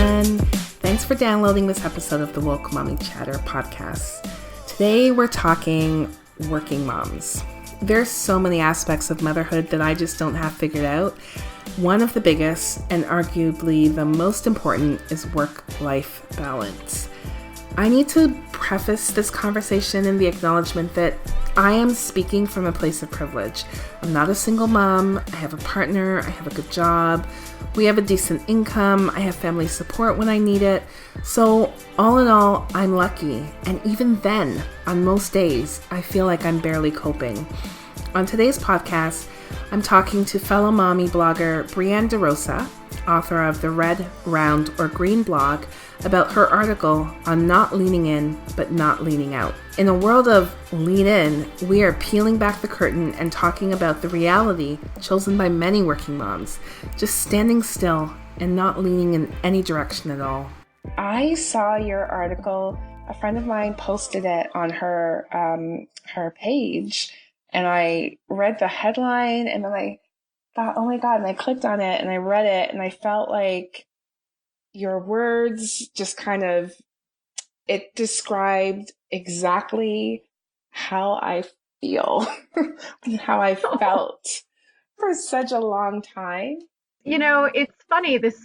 everyone. Thanks for downloading this episode of the Woke Mommy Chatter podcast. Today we're talking working moms. There's so many aspects of motherhood that I just don't have figured out. One of the biggest, and arguably the most important, is work-life balance. I need to preface this conversation in the acknowledgement that I am speaking from a place of privilege. I'm not a single mom. I have a partner. I have a good job. We have a decent income. I have family support when I need it. So all in all, I'm lucky. And even then, on most days, I feel like I'm barely coping. On today's podcast, I'm talking to fellow mommy blogger Brianne DeRosa, author of the Red, Round, or Green blog, about her article on not leaning in, but not leaning out. In a world of lean in, we are peeling back the curtain and talking about the reality chosen by many working moms, just standing still and not leaning in any direction at all. I saw your article. A friend of mine posted it on her page, and I read the headline, and then I thought, oh my God, and I clicked on it and I read it, and I felt like your words just it described exactly how I feel, how I felt for such a long time. You know, it's funny, this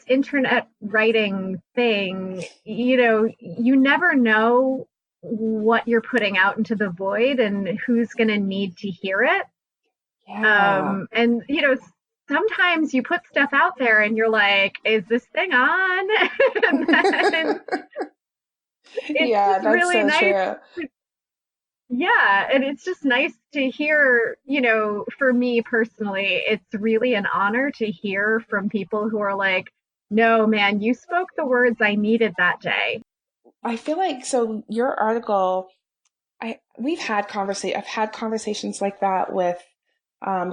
internet writing thing, you never know what you're putting out into the void and who's going to need to hear it. Yeah. And, sometimes you put stuff out there and you're like, is this thing on? And then that's really so nice. True. Yeah. And it's just nice to hear, for me personally, it's really an honor to hear from people who are like, no, man, you spoke the words I needed that day. I feel like, so your article, I've had conversations like that with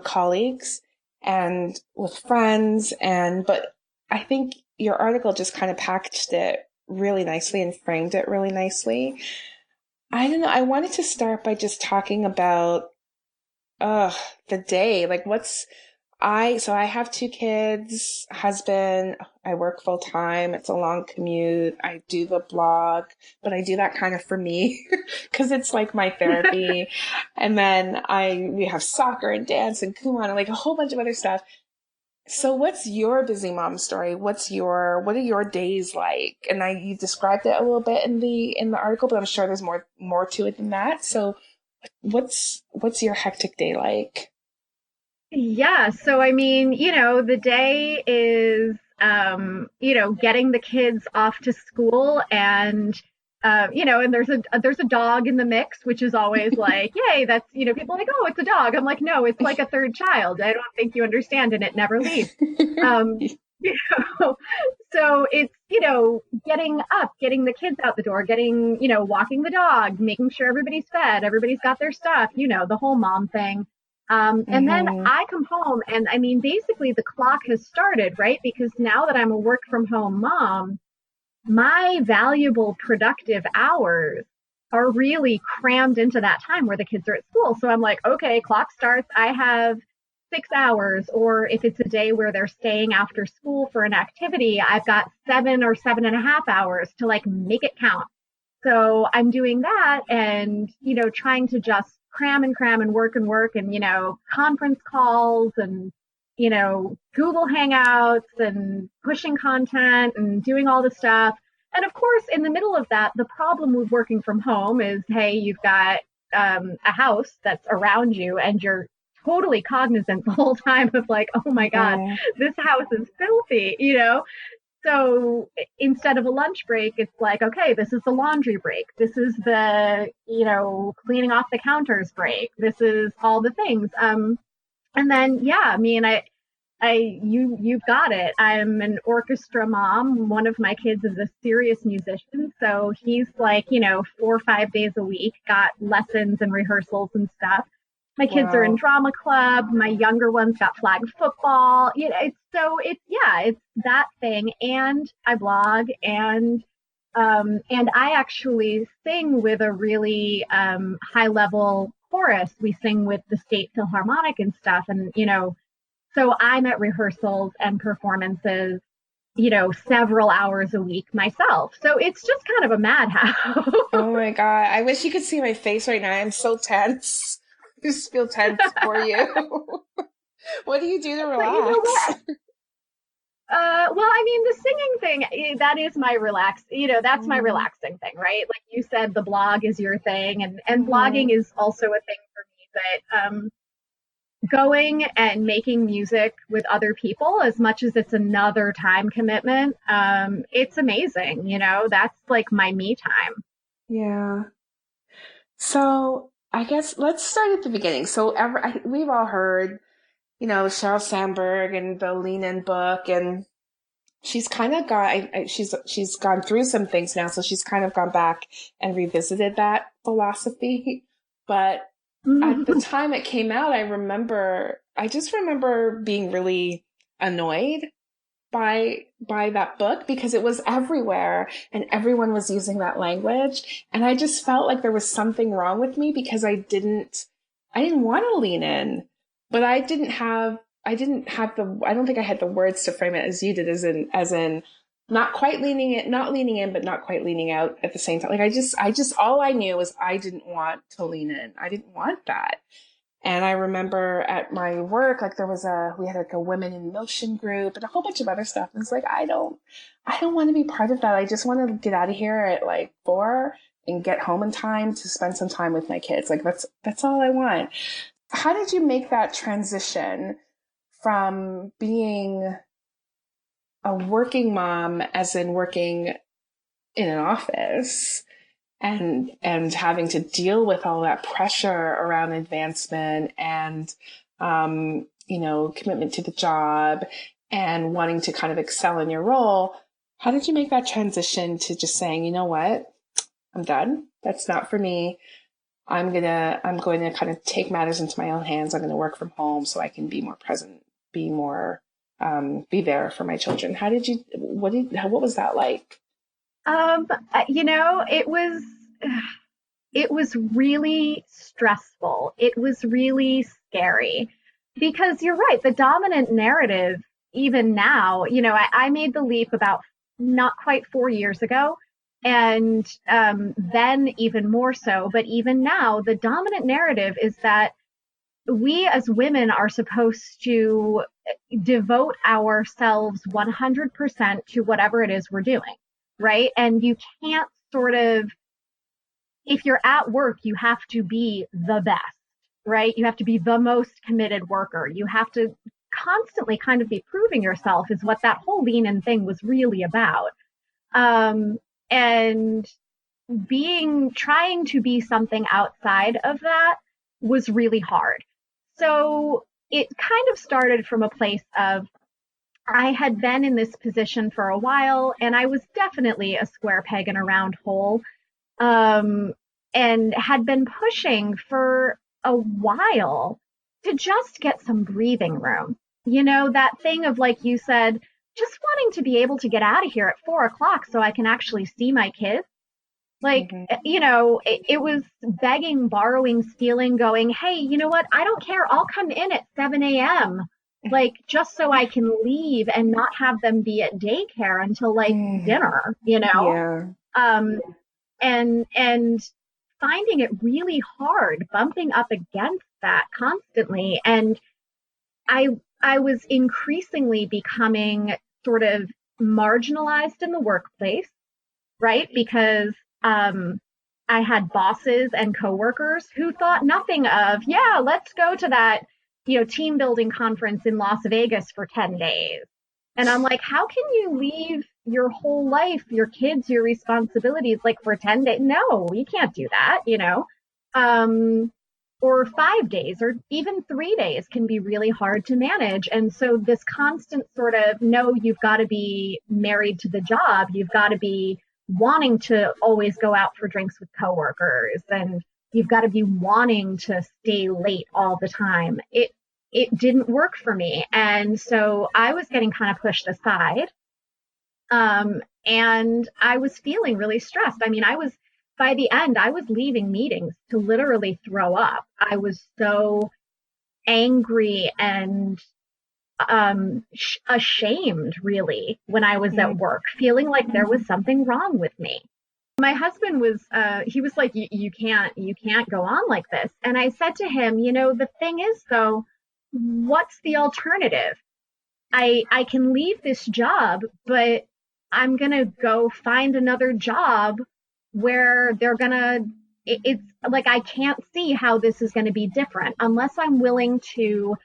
colleagues and with friends, but I think your article just kind of packaged it really nicely and framed it really nicely. I don't know. I wanted to start by just talking about the day. Like so I have 2 kids, husband, I work full time. It's a long commute. I do the blog, but I do that kind of for me because it's like my therapy. And then we have soccer and dance and Kumon and like a whole bunch of other stuff. So what's your busy mom story? What are your days like? And you described it a little bit in the article, but I'm sure there's more to it than that. So what's your hectic day like? Yeah. So, I mean, the day is, getting the kids off to school and, and there's a dog in the mix, which is always like, yay, that's, people are like, oh, it's a dog. I'm like, no, it's like a third child. I don't think you understand. And it never leaves. So it's, getting up, getting the kids out the door, getting, walking the dog, making sure everybody's fed, everybody's got their stuff, the whole mom thing. And then I come home and I mean, basically the clock has started, right? Because now that I'm a work from home mom, my valuable productive hours are really crammed into that time where the kids are at school. So I'm like, okay, clock starts. I have 6 hours, or if it's a day where they're staying after school for an activity, I've got 7 or 7.5 hours to like make it count. So I'm doing that and, trying to just cram and work and, conference calls and, Google Hangouts and pushing content and doing all the stuff. And of course, in the middle of that, the problem with working from home is, hey, you've got a house that's around you and you're totally cognizant the whole time of like, oh my God, this house is filthy, So instead of a lunch break, it's like, okay, this is the laundry break. This is the, cleaning off the counters break. This is all the things. And then, yeah, I mean, you've got it. I'm an orchestra mom. One of my kids is a serious musician. So he's like, 4 or 5 days a week, got lessons and rehearsals and stuff. My kids are in drama club. My younger one's got flag football. It's that thing. And I blog and I actually sing with a really high level chorus. We sing with the State Philharmonic and stuff. And, so I'm at rehearsals and performances several hours a week myself. So it's just kind of a madhouse. Oh my God. I wish you could see my face right now. I'm so tense. I just feel tense for you. What do you do to But you know relax? what? Well, I mean, the singing thing, that is my that's my Mm-hmm. relaxing thing, right? Like you said, the blog is your thing, and blogging Mm-hmm. is also a thing for me. But going and making music with other people, as much as it's another time commitment, it's amazing. That's like my me time. Yeah. So I guess let's start at the beginning. So we've all heard, Sheryl Sandberg and the Lean In book, and she's kind of got, she's gone through some things now, so she's kind of gone back and revisited that philosophy. But at the time it came out, I just remember being really annoyed by that book because it was everywhere and everyone was using that language. And I just felt like there was something wrong with me because I didn't want to lean in, but I don't think I had the words to frame it as you did, as in not quite not leaning in, but not quite leaning out at the same time. Like all I knew was I didn't want to lean in. I didn't want that. And I remember at my work, like we had like a women in motion group and a whole bunch of other stuff. And it's like, I don't want to be part of that. I just want to get out of here at like 4 and get home in time to spend some time with my kids. Like that's all I want. How did you make that transition from being a working mom, as in working in an office, and having to deal with all that pressure around advancement and commitment to the job and wanting to kind of excel in your role? How did you make that transition to just saying, you know what, I'm done, that's not for me, I'm going to kind of take matters into my own hands, I'm going to work from home so I can be more present, be there for my children? What was that like? Um, it was really stressful. It was really scary because you're right. The dominant narrative, even now, I made the leap about not quite 4 years ago. And then even more so. But even now, the dominant narrative is that we as women are supposed to devote ourselves 100% to whatever it is we're doing, right? And you can't sort of, if you're at work, you have to be the best, right? You have to be the most committed worker. You have to constantly kind of be proving yourself, is what that whole lean in thing was really about. And trying to be something outside of that was really hard. So it kind of started from a place of, I had been in this position for a while and I was definitely a square peg in a round hole. Um, and had been pushing for a while to just get some breathing room. That thing of, like you said, just wanting to be able to get out of here at 4 o'clock so I can actually see my kids. Like, Mm-hmm. it was begging, borrowing, stealing, going, hey, you know what? I don't care. I'll come in at 7 a.m. Like, just so I can leave and not have them be at daycare until like dinner, Yeah. Um, and finding it really hard, bumping up against that constantly. And I, I was increasingly becoming sort of marginalized in the workplace, right? Because I had bosses and coworkers who thought nothing of, yeah, let's go to that, team building conference in Las Vegas for 10 days. And I'm like, how can you leave your whole life, your kids, your responsibilities, like for 10 days? No, you can't do that. Um, or 5 days or even 3 days can be really hard to manage. And so this constant sort of, no, you've got to be married to the job. You've got to be wanting to always go out for drinks with coworkers, and you've got to be wanting to stay late all the time. It didn't work for me. And so I was getting kind of pushed aside. And I was feeling really stressed. I mean, by the end, I was leaving meetings to literally throw up. I was so angry and ashamed really when I was at work, feeling like there was something wrong with me. My husband was, he was like, you can't go on like this. And I said to him, the thing is though, what's the alternative? I can leave this job, but I'm going to go find another job where it's like, I can't see how this is going to be different unless I'm willing to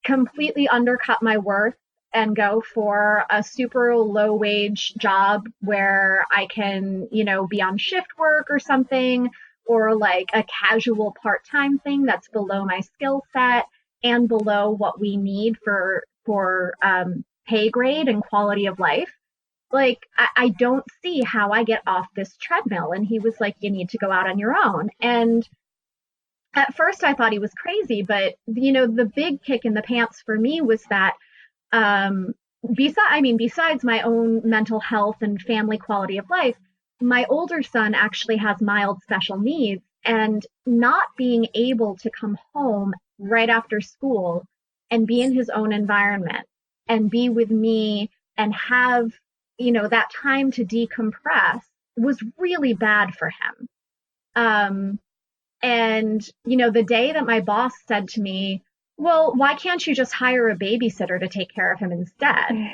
completely undercut my worth and go for a super low wage job where I can, be on shift work or something, or like a casual part-time thing that's below my skill set and below what we need for pay grade and quality of life. Like, I don't see how I get off this treadmill. And he was like, you need to go out on your own. And at first I thought he was crazy, but the big kick in the pants for me was that, besides my own mental health and family quality of life, my older son actually has mild special needs, and not being able to come home right after school and be in his own environment and be with me and have, that time to decompress was really bad for him. And, the day that my boss said to me, well, why can't you just hire a babysitter to take care of him instead?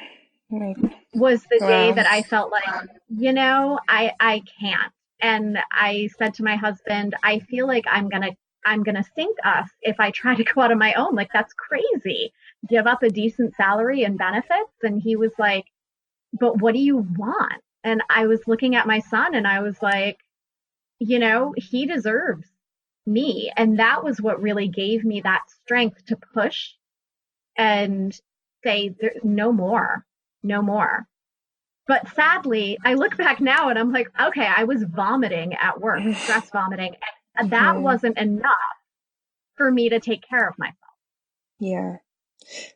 Was the day that I felt like, I can't. And I said to my husband, I feel like I'm going to sink us if I try to go out on my own. Like, that's crazy. Give up a decent salary and benefits. And he was like, but what do you want? And I was looking at my son and I was like, he deserves me. And that was what really gave me that strength to push and say, no more. But sadly, I look back now and I'm like, okay, I was vomiting at work, stress vomiting. And that wasn't enough for me to take care of myself. Yeah.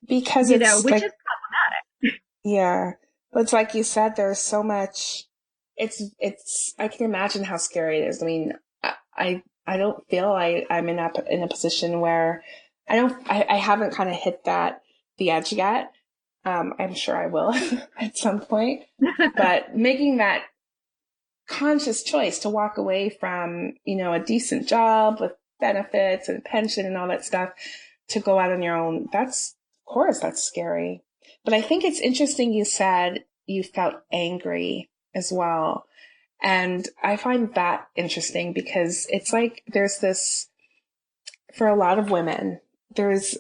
Because which is problematic. Yeah. But it's like you said, there's so much, I can imagine how scary it is. I mean, I don't feel I'm in a position where I haven't kind of hit the edge yet. I'm sure I will at some point, but making that conscious choice to walk away from, a decent job with benefits and pension and all that stuff to go out on your own, of course, that's scary. But I think it's interesting you said you felt angry as well. And I find that interesting because it's like there's this, for a lot of women, there's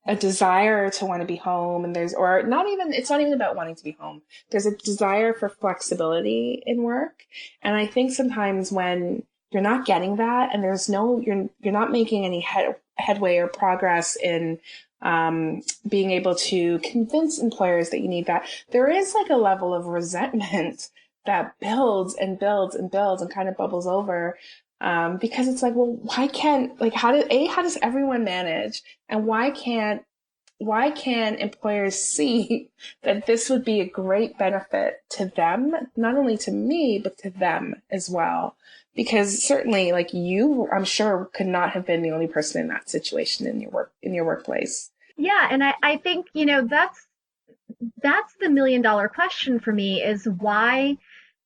a desire to want to be home, and it's not even about wanting to be home. There's a desire for flexibility in work. And I think sometimes when you're not getting that and you're not making any headway or progress in being able to convince employers that you need that, there is like a level of resentment that builds and builds and builds and kind of bubbles over. Because it's like, well, how does everyone manage? And why can employers see that this would be a great benefit to them, not only to me, but to them as well? Because certainly, like you, I'm sure, could not have been the only person in that situation in your workplace. Yeah. And I think, that's the $1 million question for me, is why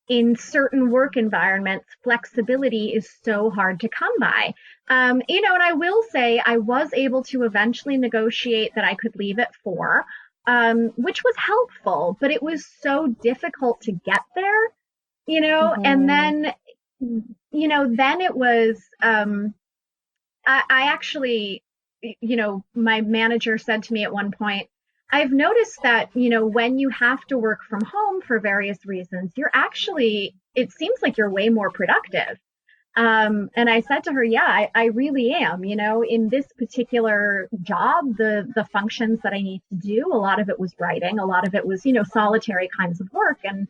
in certain work environments, flexibility is so hard to come by. And I will say I was able to eventually negotiate that I could leave at 4, which was helpful, but it was so difficult to get there, and then, then it was, I actually, my manager said to me at one point, I've noticed that, when you have to work from home for various reasons, it seems like you're way more productive. And I said to her, yeah, I really am, in this particular job, the functions that I need to do, a lot of it was writing, a lot of it was, solitary kinds of work. And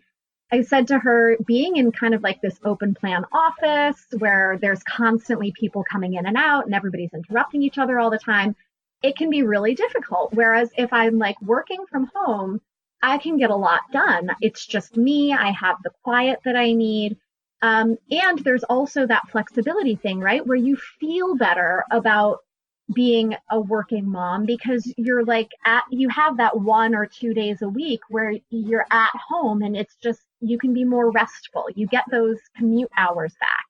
I said to her, being in kind of like this open plan office where there's constantly people coming in and out and everybody's interrupting each other all the time, it can be really difficult. Whereas if I'm like working from home, I can get a lot done. It's just me. I have the quiet that I need. And there's also that flexibility thing, right? Where you feel better about being a working mom, because you're like you have that 1 or 2 days a week where you're at home and it's just, you can be more restful. You get those commute hours back.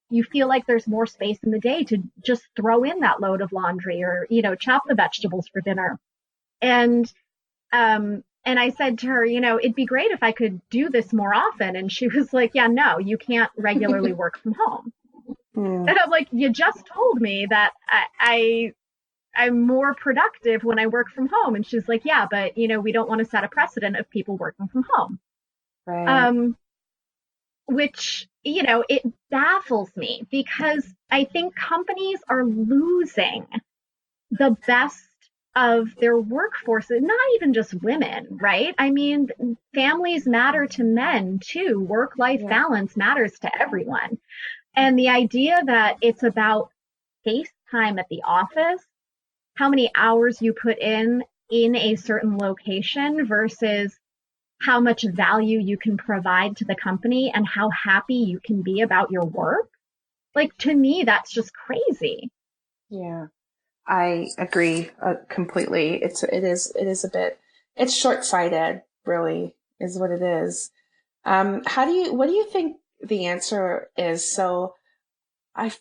You feel like there's more space in the day to just throw in that load of laundry or, chop the vegetables for dinner. And I said to her, it'd be great if I could do this more often. And she was like, yeah, no, you can't regularly work from home. And I'm like, you just told me that I'm more productive when I work from home. And she's like, yeah, but we don't want to set a precedent of people working from home. Right. Which, it baffles me, because I think companies are losing the best of their workforces, not even just women, right? I mean, families matter to men too. Work-life balance matters to everyone. And the idea that it's about face time at the office, how many hours you put in a certain location versus how much value you can provide to the company and how happy you can be about your work. Like, to me, that's just crazy. Yeah, I agree completely. It is a bit, it's short-sighted, really, is what it is. What do you think the answer is? So I'm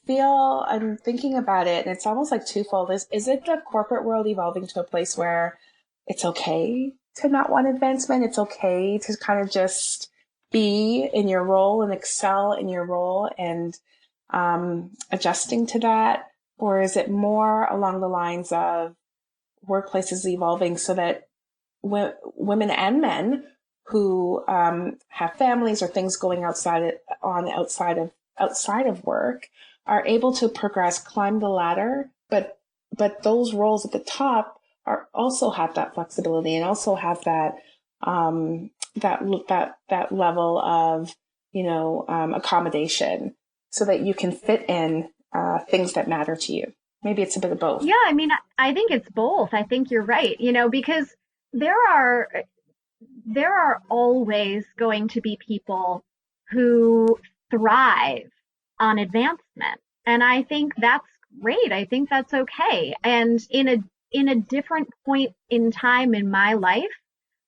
thinking about it, and it's almost like twofold. Is it the corporate world evolving to a place where it's okay to not want advancement? It's okay to kind of just be in your role and excel in your role and adjusting to that? Or is it more along the lines of workplaces evolving so that women and men who have families or things going outside of work are able to progress, climb the ladder, but those roles at the top are also have that flexibility and also have that that level of accommodation, so that you can fit in things that matter to you. Maybe it's a bit of both. Yeah, I mean, I think it's both. I think you're right, because there are always going to be people who thrive on advancement. And I think that's great. I think that's okay. And in a different point in time in my life,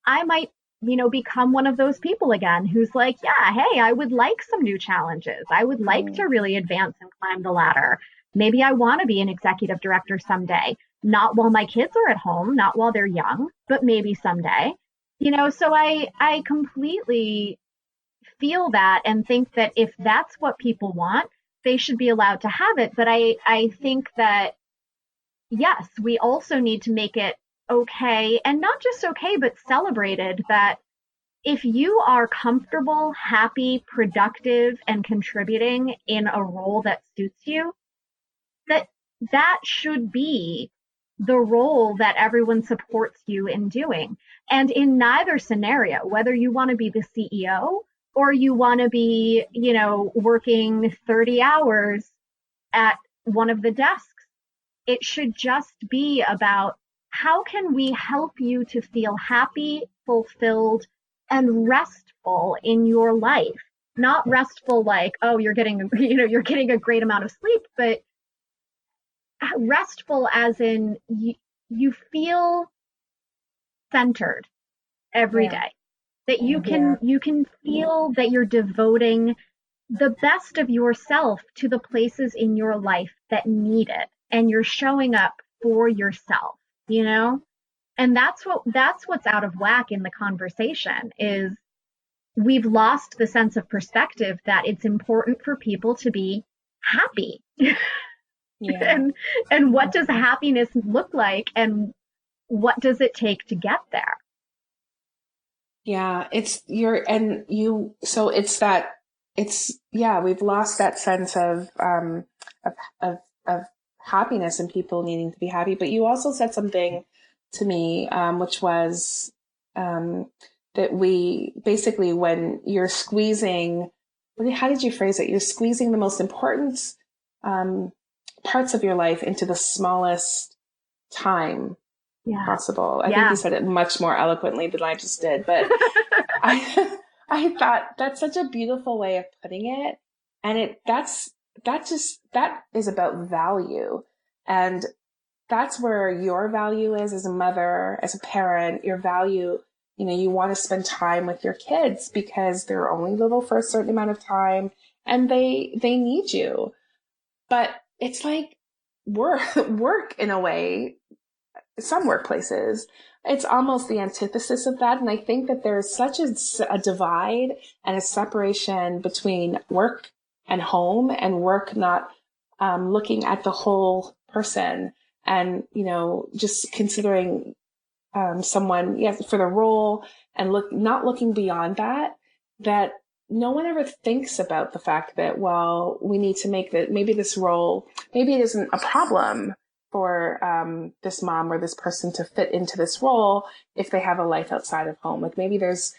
I might, become one of those people again who's like, yeah, hey, I would like some new challenges. I would like to really advance and climb the ladder. Maybe I want to be an executive director someday, not while my kids are at home, not while they're young, but maybe someday. So I completely feel that and think that if that's what people want, they should be allowed to have it. But I think that, yes, we also need to make it okay, and not just okay, but celebrated, that if you are comfortable, happy, productive, and contributing in a role that suits you, that should be the role that everyone supports you in doing. And in neither scenario, whether you want to be the CEO or you want to be, working 30 hours at one of the desks, it should just be about how can we help you to feel happy, fulfilled, and restful in your life. Not restful like, oh, you're getting a great amount of sleep, but restful as in you feel centered every day, that you can feel that you're devoting the best of yourself to the places in your life that need it, and you're showing up for yourself, and that's what's out of whack in the conversation. Is we've lost the sense of perspective that it's important for people to be happy. And what does happiness look like, and what does it take to get there? Yeah, we've lost that sense of happiness and people needing to be happy. But you also said something to me, which was that we basically, when you're squeezing, how did you phrase it? You're squeezing the most important parts of your life into the smallest time possible. I think you said it much more eloquently than I just did, but I thought that's such a beautiful way of putting it. And that is about value. And that's where your value is as a mother, as a parent. Your value, you want to spend time with your kids because they're only little for a certain amount of time and they need you. But it's like work in a way. Some workplaces, it's almost the antithesis of that. And I think that there's such a divide and a separation between work and home, and work not looking at the whole person and, just considering someone, yes, for the role, and not looking beyond that no one ever thinks about the fact that, well, we need to make that, maybe this role, maybe it isn't a problem for this mom or this person to fit into this role if they have a life outside of home. Like maybe that's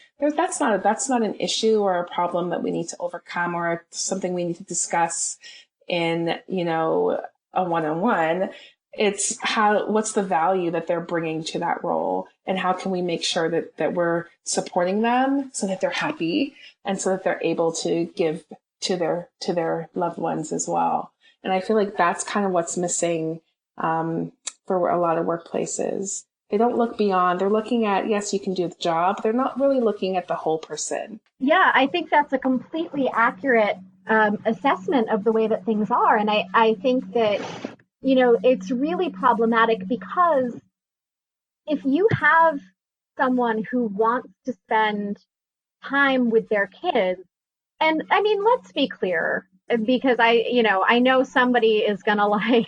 not an issue or a problem that we need to overcome or something we need to discuss in, a one-on-one. It's what's the value that they're bringing to that role, and how can we make sure that we're supporting them so that they're happy and so that they're able to give to their loved ones as well. And I feel like that's kind of what's missing for a lot of workplaces. They don't look beyond. They're looking at, yes, you can do the job. They're not really looking at the whole person. Yeah, I think that's a completely accurate assessment of the way that things are. And I think that, it's really problematic, because if you have someone who wants to spend time with their kids, and I mean, let's be clear, because I know somebody is going to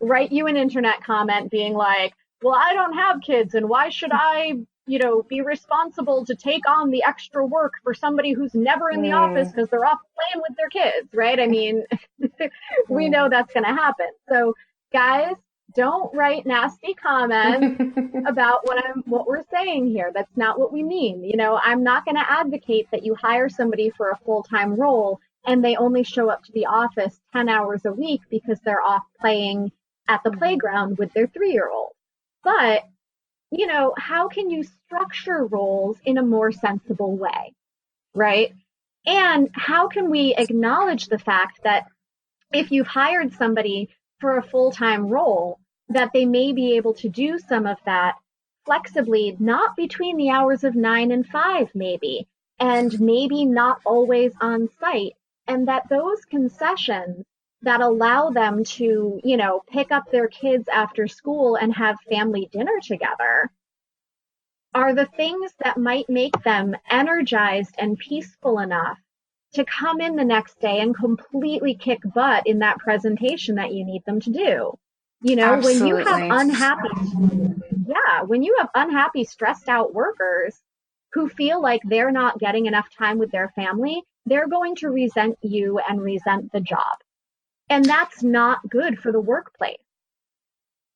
write you an internet comment being like, well, I don't have kids, and why should I, be responsible to take on the extra work for somebody who's never in the office because they're off playing with their kids, right? I mean, we know that's going to happen. So guys, don't write nasty comments about what we're saying here. That's not what we mean. I'm not going to advocate that you hire somebody for a full-time role and they only show up to the office 10 hours a week because they're off playing at the playground with their 3-year-old. But, how can you structure roles in a more sensible way, right? And how can we acknowledge the fact that if you've hired somebody for a full-time role, that they may be able to do some of that flexibly, not between the hours of 9 and 5, maybe, and maybe not always on site, and that those concessions that allow them to, pick up their kids after school and have family dinner together are the things that might make them energized and peaceful enough to come in the next day and completely kick butt in that presentation that you need them to do. Absolutely. When you have unhappy, stressed out workers who feel like they're not getting enough time with their family, they're going to resent you and resent the job. And that's not good for the workplace.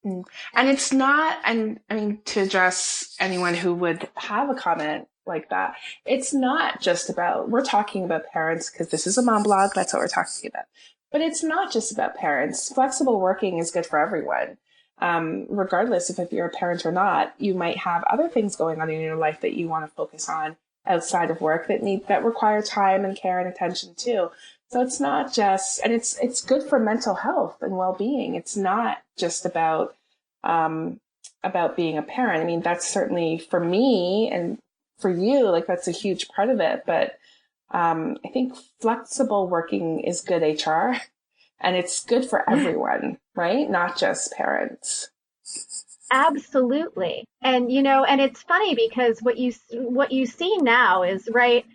And it's not, and I mean, to address anyone who would have a comment like that, it's not just about, we're talking about parents because this is a mom blog, that's what we're talking about. But it's not just about parents. Flexible working is good for everyone. Regardless if you're a parent or not, you might have other things going on in your life that you want to focus on outside of work that require time and care and attention too. So it's not just, and it's good for mental health and well-being. It's not just about being a parent. I mean, that's certainly for me and for you, that's a huge part of it. But I think flexible working is good HR, and it's good for everyone, right? Not just parents. Absolutely. And, and it's funny because what you see now is, right,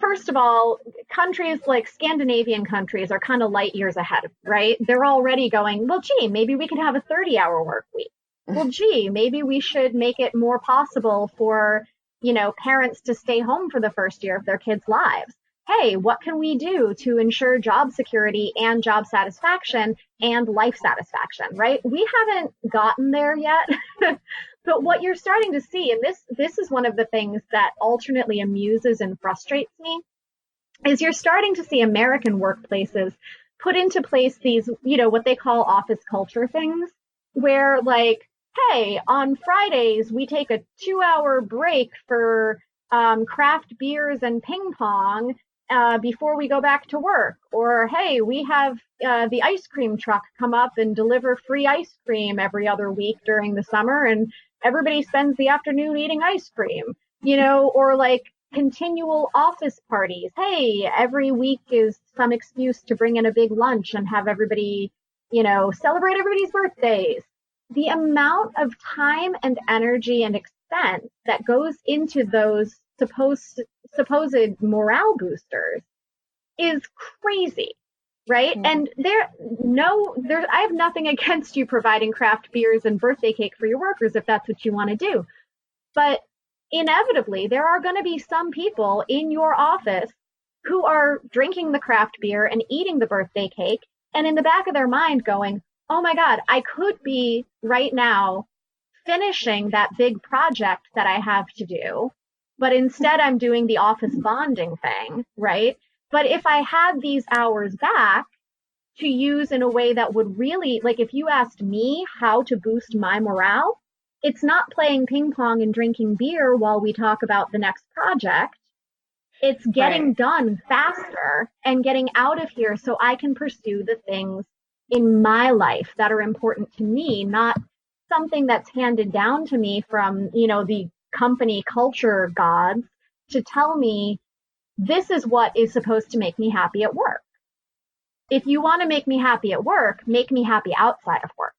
first of all, countries like Scandinavian countries are kind of light years ahead, right? They're already going, well, gee, maybe we could have a 30-hour work week. Well, gee, maybe we should make it more possible for, parents to stay home for the first year of their kids' lives. Hey, what can we do to ensure job security and job satisfaction and life satisfaction, right? We haven't gotten there yet. But what you're starting to see, and this is one of the things that alternately amuses and frustrates me, is you're starting to see American workplaces put into place these, what they call office culture things, where hey, on Fridays, we take a 2-hour break for craft beers and ping pong. before we go back to work, or hey, we have the ice cream truck come up and deliver free ice cream every other week during the summer, and everybody spends the afternoon eating ice cream, or like continual office parties. Hey, every week is some excuse to bring in a big lunch and have everybody, celebrate everybody's birthdays. The amount of time and energy and expense that goes into those supposed morale boosters is crazy, right? Mm-hmm. And I have nothing against you providing craft beers and birthday cake for your workers if that's what you want to do. But inevitably, there are going to be some people in your office who are drinking the craft beer and eating the birthday cake, and in the back of their mind going, oh my God, I could be right now finishing that big project that I have to do, but instead I'm doing the office bonding thing, right? But if I had these hours back to use in a way that would really, like if you asked me how to boost my morale, it's not playing ping pong and drinking beer while we talk about the next project. It's getting done faster and getting out of here so I can pursue the things in my life that are important to me, not something that's handed down to me from, the company culture gods to tell me this is what is supposed to make me happy at work. If you want to make me happy at work, make me happy outside of work.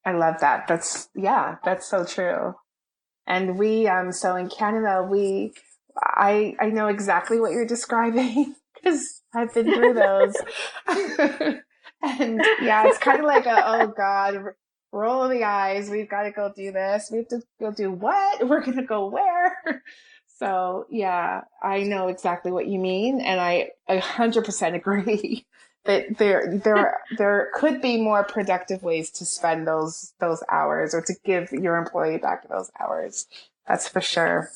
I love that. That's so true. And we, so in Canada, I know exactly what you're describing because I've been through those. And yeah, it's kind of like oh God, roll of the eyes. We've got to go do this. We have to go do what? We're going to go where? So yeah, I know exactly what you mean. And I 100% agree that there could be more productive ways to spend those hours or to give your employee back those hours. That's for sure.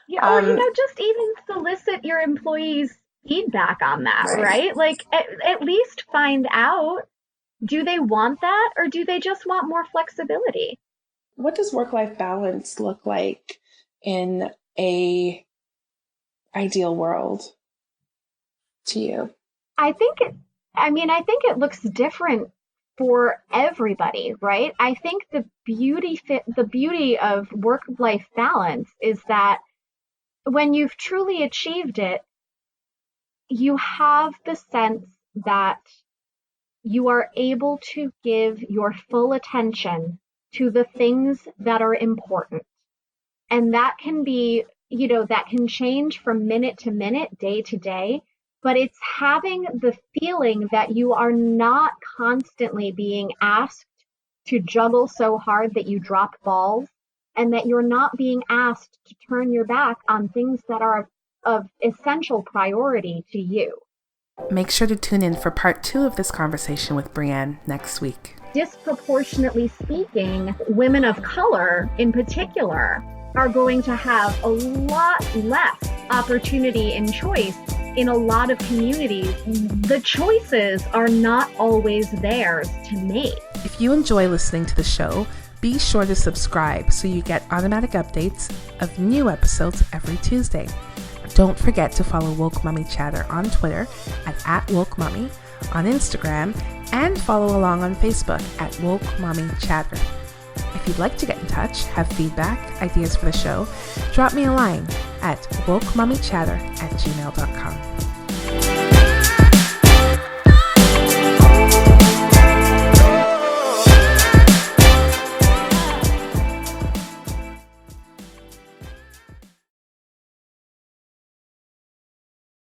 Yeah, or, just even solicit your employees' feedback on that, right? Like, at least find out, do they want that or do they just want more flexibility? What does work-life balance look like in a ideal world to you? I think it looks different for everybody, right? I think the beauty of work-life balance is that when you've truly achieved it, you have the sense that you are able to give your full attention to the things that are important. And that can be, that can change from minute to minute, day to day, but it's having the feeling that you are not constantly being asked to juggle so hard that you drop balls, and that you're not being asked to turn your back on things that are of essential priority to you. Make sure to tune in for part 2 of this conversation with Brianne next week. Disproportionately speaking, women of color in particular are going to have a lot less opportunity and choice in a lot of communities. The choices are not always theirs to make. If you enjoy listening to the show, be sure to subscribe so you get automatic updates of new episodes every Tuesday. Don't forget to follow Woke Mommy Chatter on Twitter at @WokeMommy, on Instagram, and follow along on Facebook at Woke Mommy Chatter. If you'd like to get in touch, have feedback, ideas for the show, drop me a line at wokemommychatter@gmail.com.